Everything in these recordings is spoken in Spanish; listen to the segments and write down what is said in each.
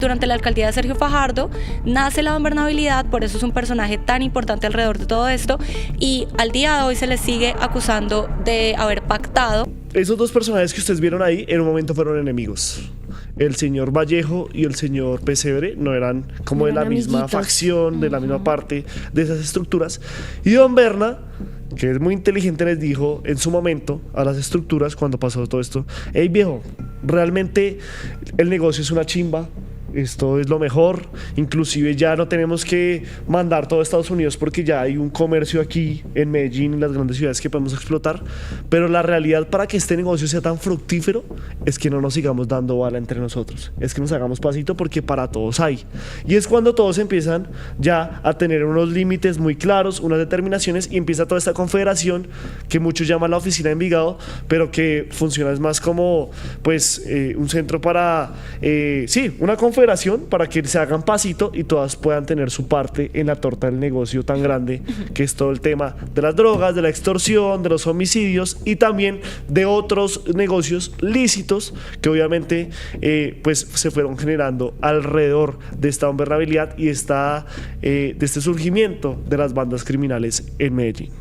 Durante la alcaldía de Sergio Fajardo nace la gobernabilidad, por eso es un personaje tan importante alrededor de todo esto, y al día de hoy se le sigue acusando de haber pactado. Esos dos personajes que ustedes vieron ahí en un momento fueron enemigos. El señor Vallejo y el señor Pesebre no eran como de la misma facción, de la misma parte de esas estructuras. Y don Berna, que es muy inteligente, les dijo en su momento a las estructuras cuando pasó todo esto: hey viejo, realmente el negocio es una chimba, esto es lo mejor, inclusive ya no tenemos que mandar todo a Estados Unidos porque ya hay un comercio aquí en Medellín, en las grandes ciudades, que podemos explotar. Pero la realidad para que este negocio sea tan fructífero es que no nos sigamos dando bala entre nosotros, es que nos hagamos pasito, porque para todos hay. Y es cuando todos empiezan ya a tener unos límites muy claros, unas determinaciones, y empieza toda esta confederación que muchos llaman la oficina de Envigado, pero que funciona es más como pues un centro para, sí, una confederación para que se hagan pasito y todas puedan tener su parte en la torta del negocio tan grande que es todo el tema de las drogas, de la extorsión, de los homicidios y también de otros negocios lícitos que obviamente pues se fueron generando alrededor de esta gobernabilidad y de este surgimiento de las bandas criminales en Medellín.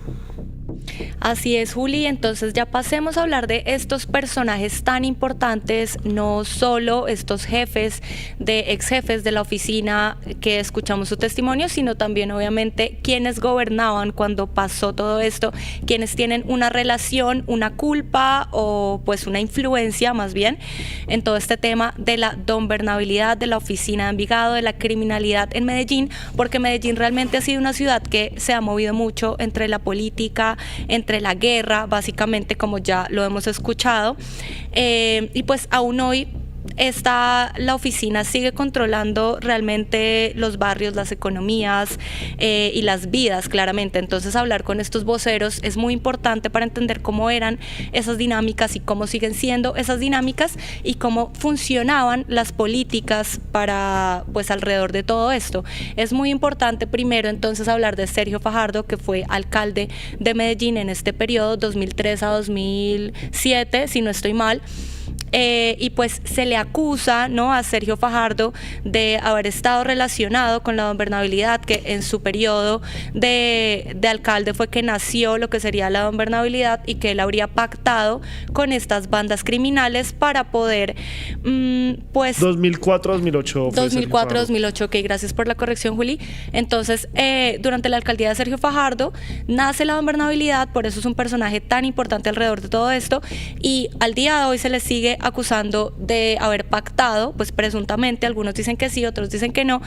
Así es, Juli. Entonces ya pasemos a hablar de estos personajes tan importantes, no solo estos jefes, ex jefes de la oficina que escuchamos su testimonio, sino también obviamente quienes gobernaban cuando pasó todo esto, quienes tienen una relación, una culpa o pues una influencia más bien en todo este tema de la gobernabilidad, de la oficina de Envigado, de la criminalidad en Medellín, porque Medellín realmente ha sido una ciudad que se ha movido mucho entre la política, entre la guerra, básicamente, como ya lo hemos escuchado, y pues aún hoy la oficina sigue controlando realmente los barrios, las economías y las vidas, claramente. Entonces hablar con estos voceros es muy importante para entender cómo eran esas dinámicas y cómo siguen siendo esas dinámicas y cómo funcionaban las políticas para, pues, alrededor de todo esto. Es muy importante primero entonces hablar de Sergio Fajardo, que fue alcalde de Medellín en este periodo 2003 a 2007, si no estoy mal. Y pues se le acusa, ¿no?, a Sergio Fajardo de haber estado relacionado con la gobernabilidad, que en su periodo de alcalde fue que nació lo que sería la gobernabilidad y que él habría pactado con estas bandas criminales para poder, pues... 2004-2008. 2004-2008, ok, gracias por la corrección, Juli. Entonces, durante la alcaldía de Sergio Fajardo nace la gobernabilidad, por eso es un personaje tan importante alrededor de todo esto, y al día de hoy se le sigue acusando de haber pactado, pues presuntamente, algunos dicen que sí, otros dicen que no.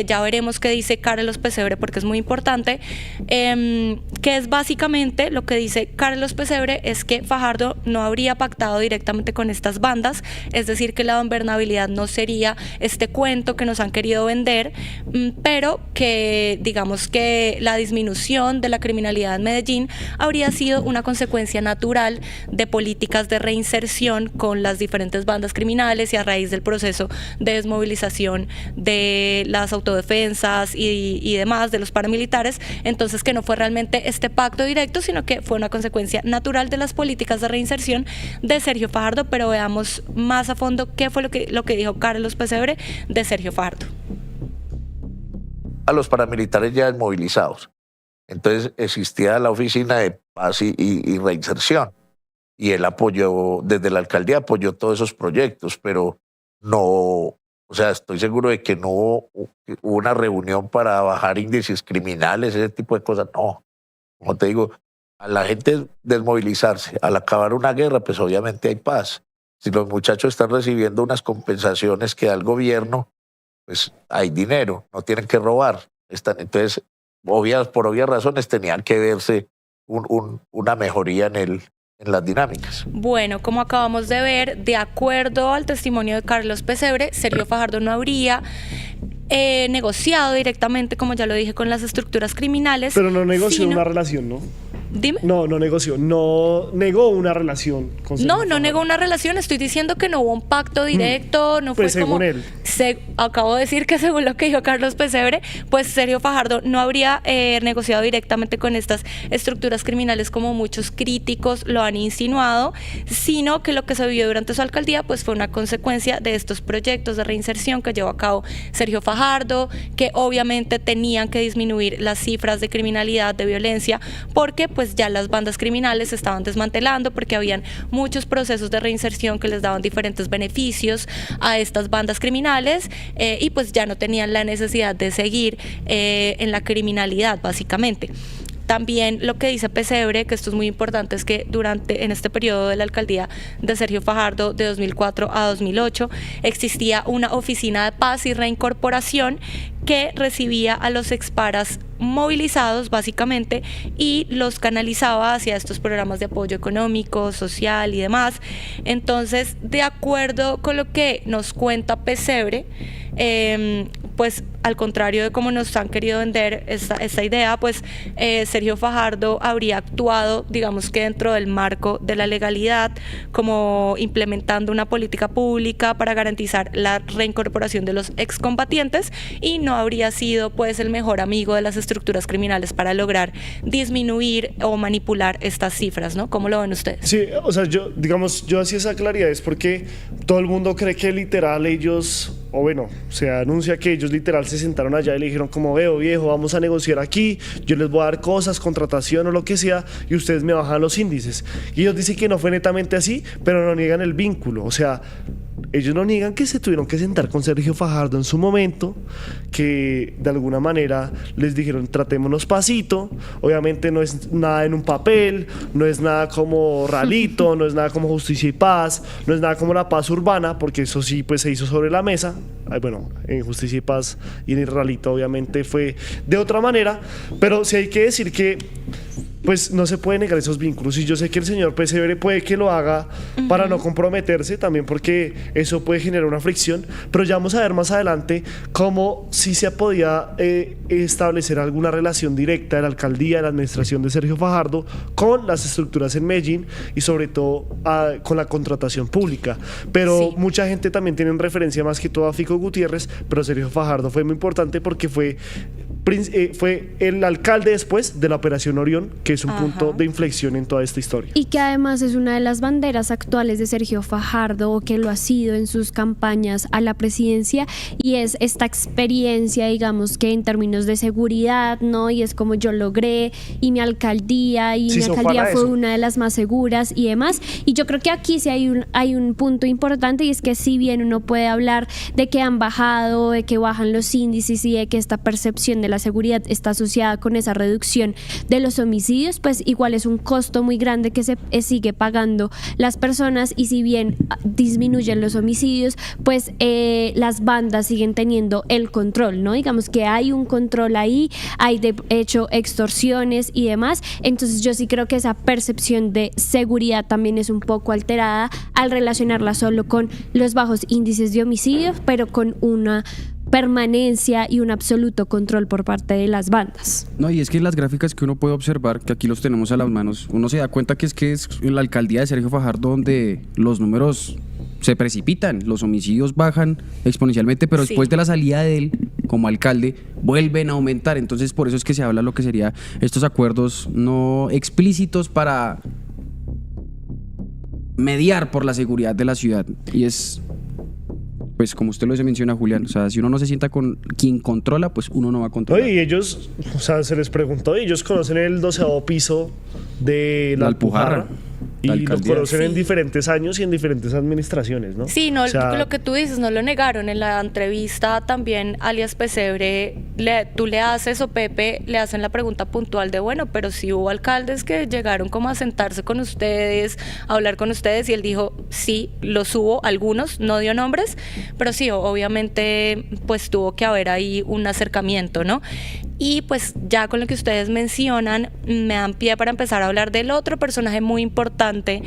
Ya veremos qué dice Carlos Pesebre, porque es muy importante, que es básicamente lo que dice Carlos Pesebre, es que Fajardo no habría pactado directamente con estas bandas, es decir, que la gobernabilidad no sería este cuento que nos han querido vender, pero que digamos que la disminución de la criminalidad en Medellín habría sido una consecuencia natural de políticas de reinserción con las diferentes bandas criminales y a raíz del proceso de desmovilización de las autodefensas y demás de los paramilitares. Entonces, que no fue realmente este pacto directo, sino que fue una consecuencia natural de las políticas de reinserción de Sergio Fajardo. Pero veamos más a fondo qué fue lo que dijo Carlos Pesebre de Sergio Fajardo. A los paramilitares ya desmovilizados. Entonces existía la oficina de paz y reinserción. Y él apoyó, desde la alcaldía apoyó todos esos proyectos, pero no, o sea, estoy seguro de que no hubo una reunión para bajar índices criminales, ese tipo de cosas, no. Como te digo, a la gente desmovilizarse, al acabar una guerra, pues obviamente hay paz. Si los muchachos están recibiendo unas compensaciones que da el gobierno, pues hay dinero, no tienen que robar. Entonces, por obvias razones, tenían que verse una mejoría en las dinámicas. Bueno, como acabamos de ver, de acuerdo al testimonio de Carlos Pesebre, Sergio Fajardo no habría negociado directamente, como ya lo dije, con las estructuras criminales. Pero no negoció una relación, ¿no? Dime. No negoció, no negó una relación con Sergio No negó una relación, estoy diciendo que no hubo un pacto directo, no pues fue como... según él. Acabo de decir que según lo que dijo Carlos Pesebre, pues Sergio Fajardo no habría negociado directamente con estas estructuras criminales como muchos críticos lo han insinuado, sino que lo que se vivió durante su alcaldía pues fue una consecuencia de estos proyectos de reinserción que llevó a cabo Sergio Fajardo, que obviamente tenían que disminuir las cifras de criminalidad, de violencia, porque pues ya las bandas criminales se estaban desmantelando, porque habían muchos procesos de reinserción que les daban diferentes beneficios a estas bandas criminales y pues ya no tenían la necesidad de seguir en la criminalidad básicamente. También lo que dice Pesebre, que esto es muy importante, es que en este periodo de la alcaldía de Sergio Fajardo, de 2004 a 2008, existía una oficina de paz y reincorporación que recibía a los exparas movilizados básicamente y los canalizaba hacia estos programas de apoyo económico, social y demás. Entonces, de acuerdo con lo que nos cuenta Pesebre, pues al contrario de cómo nos han querido vender esta idea, pues Sergio Fajardo habría actuado, digamos que dentro del marco de la legalidad, como implementando una política pública para garantizar la reincorporación de los excombatientes, y no habría sido pues el mejor amigo de las estructuras criminales para lograr disminuir o manipular estas cifras, ¿no? ¿Cómo lo ven ustedes? Sí, o sea, yo hacía esa claridad es porque todo el mundo cree que literal ellos, o bueno, se anuncia que ellos literal se sentaron allá y le dijeron como, veo viejo, vamos a negociar aquí, yo les voy a dar cosas, contratación o lo que sea, y ustedes me bajan los índices. Y ellos dicen que no fue netamente así, pero no niegan el vínculo, o sea, ellos no niegan que se tuvieron que sentar con Sergio Fajardo en su momento, que de alguna manera les dijeron tratémonos pasito, obviamente no es nada en un papel, no es nada como Ralito, no es nada como Justicia y Paz, no es nada como la paz urbana, porque eso sí pues se hizo sobre la mesa. Bueno, en Justicia y Paz y en el Ralito obviamente fue de otra manera, pero sí hay que decir que pues no se puede negar esos vínculos, y yo sé que el señor Pesebre puede que lo haga para no comprometerse, también porque eso puede generar una fricción, pero ya vamos a ver más adelante cómo sí se podía establecer alguna relación directa de la alcaldía, de la administración de Sergio Fajardo con las estructuras en Medellín y sobre todo con la contratación pública, pero sí, mucha gente también tiene en referencia más que todo a Fico Gutiérrez, pero Sergio Fajardo fue muy importante porque fue el alcalde después de la Operación Orión, que es un punto de inflexión en toda esta historia. Y que además es una de las banderas actuales de Sergio Fajardo, o que lo ha sido en sus campañas a la presidencia, y es esta experiencia, digamos que en términos de seguridad, ¿no? Y es como yo logré, y mi alcaldía, y sí, mi alcaldía fue una de las más seguras y demás. Y yo creo que aquí sí hay un punto importante, y es que si bien uno puede hablar de que han bajado, de que bajan los índices y de que esta percepción de la seguridad está asociada con esa reducción de los homicidios, pues igual es un costo muy grande que se sigue pagando las personas, y si bien disminuyen los homicidios, pues las bandas siguen teniendo el control, ¿no? Digamos que hay un control ahí, hay de hecho extorsiones y demás. Entonces yo sí creo que esa percepción de seguridad también es un poco alterada al relacionarla solo con los bajos índices de homicidios, pero con una permanencia y un absoluto control por parte de las bandas. No, y es que las gráficas que uno puede observar, que aquí los tenemos a las manos, uno se da cuenta que es en la alcaldía de Sergio Fajardo donde los números se precipitan, los homicidios bajan exponencialmente, pero después de la salida de él como alcalde vuelven a aumentar. Entonces por eso es que se habla lo que sería estos acuerdos no explícitos para mediar por la seguridad de la ciudad. Y es, pues como usted lo menciona, Julián, o sea, si uno no se sienta con quien controla, pues uno no va a controlar. Y ellos, o sea, se les preguntó, ellos conocen el 12º piso de la Alpujarra. Y lo conocen en diferentes años y en diferentes administraciones, ¿no? Sí, no, o sea, lo que tú dices, no lo negaron. En la entrevista también, alias Pesebre, tú le haces, o Pepe, le hacen la pregunta puntual de, bueno, pero si hubo alcaldes que llegaron como a sentarse con ustedes, a hablar con ustedes, y él dijo, sí, los hubo, algunos, no dio nombres, pero sí, obviamente, pues tuvo que haber ahí un acercamiento, ¿no? Y pues ya con lo que ustedes mencionan, me dan pie para empezar a hablar del otro personaje muy importante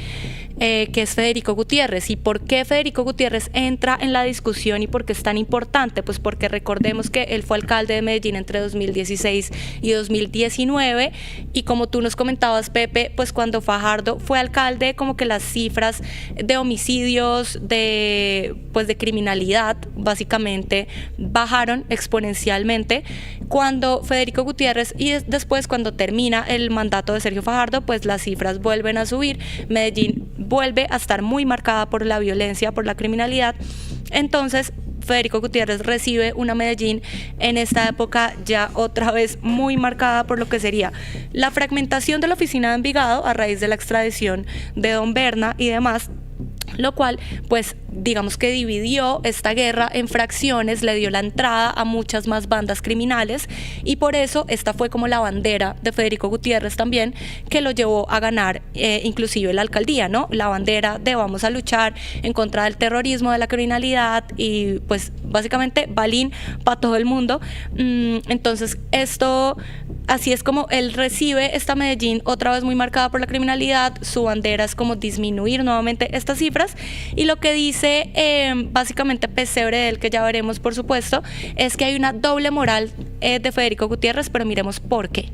que es Federico Gutiérrez. ¿Y por qué Federico Gutiérrez entra en la discusión y por qué es tan importante? Pues porque recordemos que él fue alcalde de Medellín entre 2016 y 2019, y como tú nos comentabas, Pepe, pues cuando Fajardo fue alcalde, como que las cifras de homicidios, de criminalidad, básicamente bajaron exponencialmente. Cuando Federico Gutiérrez y después cuando termina el mandato de Sergio Fajardo, pues las cifras vuelven a subir. Medellín vuelve a estar muy marcada por la violencia, por la criminalidad. Entonces Federico Gutiérrez recibe una Medellín en esta época ya otra vez muy marcada por lo que sería la fragmentación de la oficina de Envigado a raíz de la extradición de Don Berna y demás, lo cual pues digamos que dividió esta guerra en fracciones, le dio la entrada a muchas más bandas criminales, y por eso esta fue como la bandera de Federico Gutiérrez también, que lo llevó a ganar inclusive la alcaldía, ¿no? La bandera de vamos a luchar en contra del terrorismo, de la criminalidad, y pues básicamente balín para todo el mundo. Entonces esto, así es como él recibe esta Medellín otra vez muy marcada por la criminalidad. Su bandera es como disminuir nuevamente estas cifras, y lo que dice básicamente Pesebre, del que ya veremos por supuesto, es que hay una doble moral de Federico Gutiérrez, pero miremos por qué.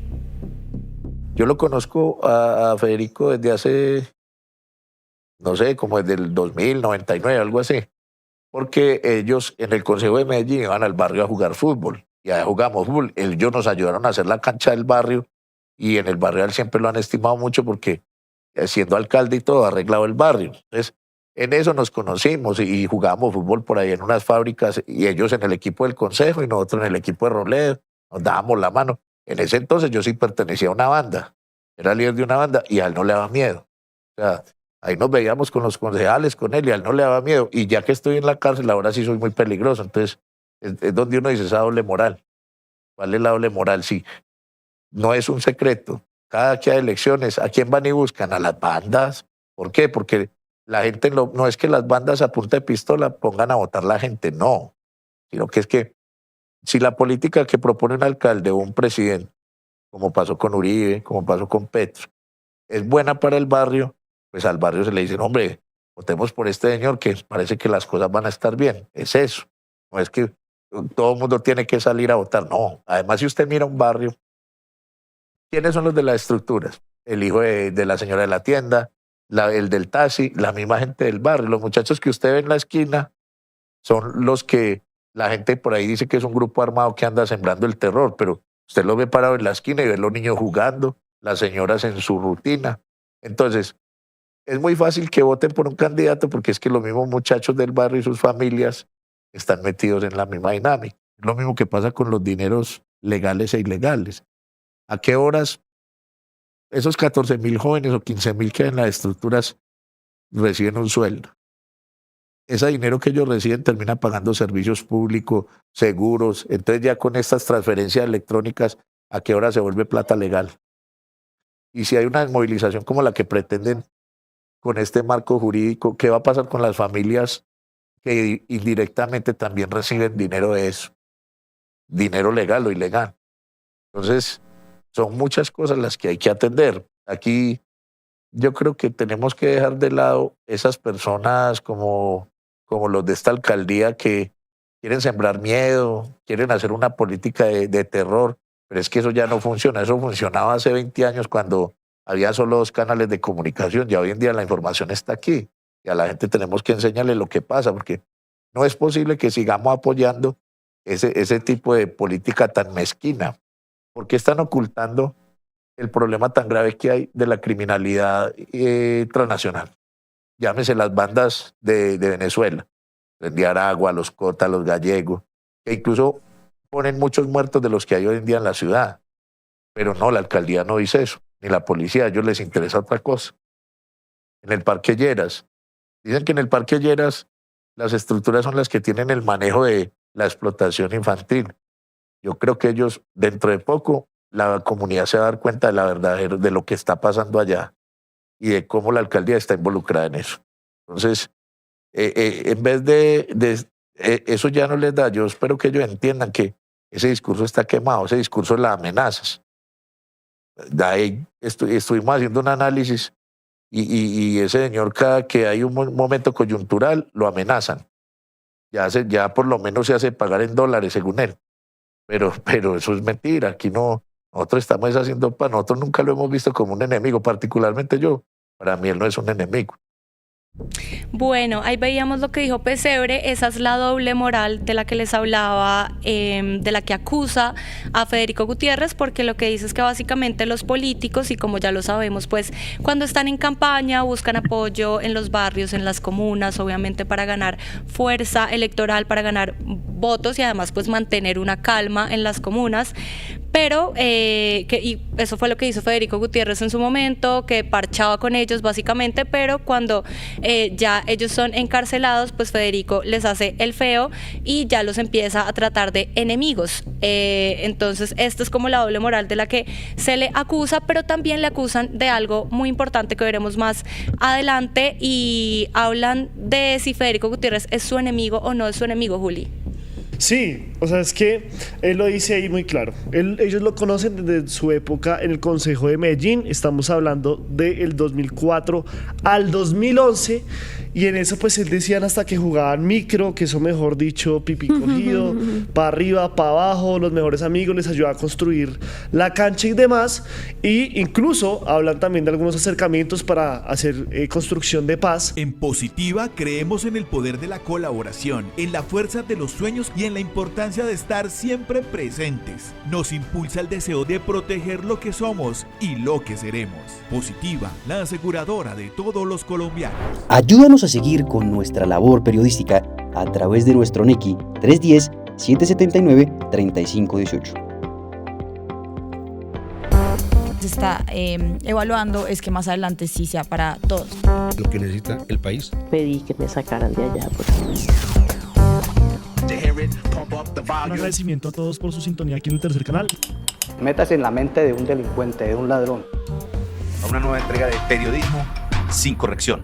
Yo lo conozco a Federico desde hace, no sé, como desde el 2099, algo así, porque ellos en el Consejo de Medellín iban al barrio a jugar fútbol, y allá jugamos fútbol. Ellos nos ayudaron a hacer la cancha del barrio, y en el barrio él siempre lo han estimado mucho porque siendo alcalde y todo, ha arreglado el barrio. Entonces, en eso nos conocimos y jugábamos fútbol por ahí en unas fábricas, y ellos en el equipo del Consejo y nosotros en el equipo de Robledo, nos dábamos la mano. En ese entonces yo sí pertenecía a una banda, era líder de una banda, y a él no le daba miedo. O sea, ahí nos veíamos con los concejales, con él, y a él no le daba miedo. Y ya que estoy en la cárcel, ahora sí soy muy peligroso. Entonces, es donde uno dice esa doble moral. ¿Cuál es la doble moral? Sí, no es un secreto. Cada que hay elecciones, ¿a quién van y buscan? A las bandas. ¿Por qué? Porque la gente no es que las bandas a punta de pistola pongan a votar la gente, no. Sino que es que si la política que propone un alcalde o un presidente, como pasó con Uribe, como pasó con Petro, es buena para el barrio, pues al barrio se le dice, hombre, votemos por este señor que parece que las cosas van a estar bien. Es eso. No es que todo el mundo tiene que salir a votar, no. Además, si usted mira un barrio, ¿quiénes son los de las estructuras? El hijo de la señora de la tienda, el del taxi, la misma gente del barrio. Los muchachos que usted ve en la esquina son los que la gente por ahí dice que es un grupo armado que anda sembrando el terror, pero usted lo ve parado en la esquina y ve los niños jugando, las señoras en su rutina. Entonces, es muy fácil que voten por un candidato porque es que los mismos muchachos del barrio y sus familias están metidos en la misma dinámica. Es lo mismo que pasa con los dineros legales e ilegales. ¿A qué horas esos 14.000 jóvenes o 15.000 que en las estructuras reciben un sueldo? Ese dinero que ellos reciben termina pagando servicios públicos, seguros. Entonces ya con estas transferencias electrónicas, ¿a qué hora se vuelve plata legal? Y si hay una desmovilización como la que pretenden con este marco jurídico, ¿qué va a pasar con las familias que indirectamente también reciben dinero de eso? Dinero legal o ilegal. Entonces, son muchas cosas las que hay que atender. Aquí yo creo que tenemos que dejar de lado esas personas como los de esta alcaldía que quieren sembrar miedo, quieren hacer una política de terror, pero es que eso ya no funciona. Eso funcionaba hace 20 años cuando había solo 2 canales de comunicación. Ya hoy en día la información está aquí y a la gente tenemos que enseñarle lo que pasa, porque no es posible que sigamos apoyando ese tipo de política tan mezquina. ¿Por qué están ocultando el problema tan grave que hay de la criminalidad transnacional? Llámese las bandas de Venezuela, de Aragua, los Cota, los Gallegos, que incluso ponen muchos muertos de los que hay hoy en día en la ciudad. Pero no, la alcaldía no dice eso, ni la policía, a ellos les interesa otra cosa. En el Parque Lleras, dicen que en el Parque Lleras las estructuras son las que tienen el manejo de la explotación infantil. Yo creo que ellos, dentro de poco, la comunidad se va a dar cuenta de la verdad, de lo que está pasando allá y de cómo la alcaldía está involucrada en eso. Entonces, en vez eso ya no les da. Yo espero que ellos entiendan que ese discurso está quemado, ese discurso de las amenazas. De ahí estuvimos haciendo un análisis y ese señor cada que hay un momento coyuntural lo amenazan. Ya por lo menos se hace pagar en dólares según él. Pero eso es mentira. Aquí no, nosotros estamos haciendo para nosotros nunca lo hemos visto como un enemigo, particularmente yo. Para mí él no es un enemigo. Bueno, ahí veíamos lo que dijo Pesebre, esa es la doble moral de la que les hablaba, de la que acusa a Federico Gutiérrez, porque lo que dice es que básicamente los políticos, y como ya lo sabemos, pues cuando están en campaña buscan apoyo en los barrios, en las comunas, obviamente para ganar fuerza electoral, para ganar votos y además pues mantener una calma en las comunas. Pero, y eso fue lo que hizo Federico Gutiérrez en su momento, que parchaba con ellos básicamente, pero cuando ya ellos son encarcelados, pues Federico les hace el feo y ya los empieza a tratar de enemigos. Entonces, esto es como la doble moral de la que se le acusa, pero también le acusan de algo muy importante que veremos más adelante y hablan de si Federico Gutiérrez es su enemigo o no es su enemigo, Juli. Sí, o sea, es que él lo dice ahí muy claro. Ellos lo conocen desde su época en el Consejo de Medellín. Estamos hablando del 2004 al 2011. Y en eso pues él decían hasta que jugaban micro, que eso mejor dicho, pipí cogido, para arriba, para abajo, los mejores amigos, les ayudaba a construir la cancha y demás. Y incluso hablan también de algunos acercamientos para hacer construcción de paz. En Positiva creemos en el poder de la colaboración, en la fuerza de los sueños y en la importancia de estar siempre presentes. Nos impulsa el deseo de proteger lo que somos y lo que seremos. Positiva, la aseguradora de todos los colombianos. Ayúdanos a seguir con nuestra labor periodística a través de nuestro NECI 310-779-3518. Se está evaluando es que más adelante sí sea para todos. Lo que necesita el país. Pedí que me sacaran de allá. Un agradecimiento a todos por su sintonía aquí en el tercer canal. Métase en la mente de un delincuente, de un ladrón. A una nueva entrega de periodismo sin corrección.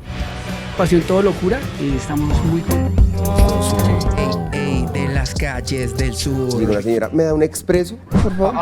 Pasión todo locura y estamos muy contentos. De las calles del sur. Digo, la señora, ¿me da un expreso, por favor?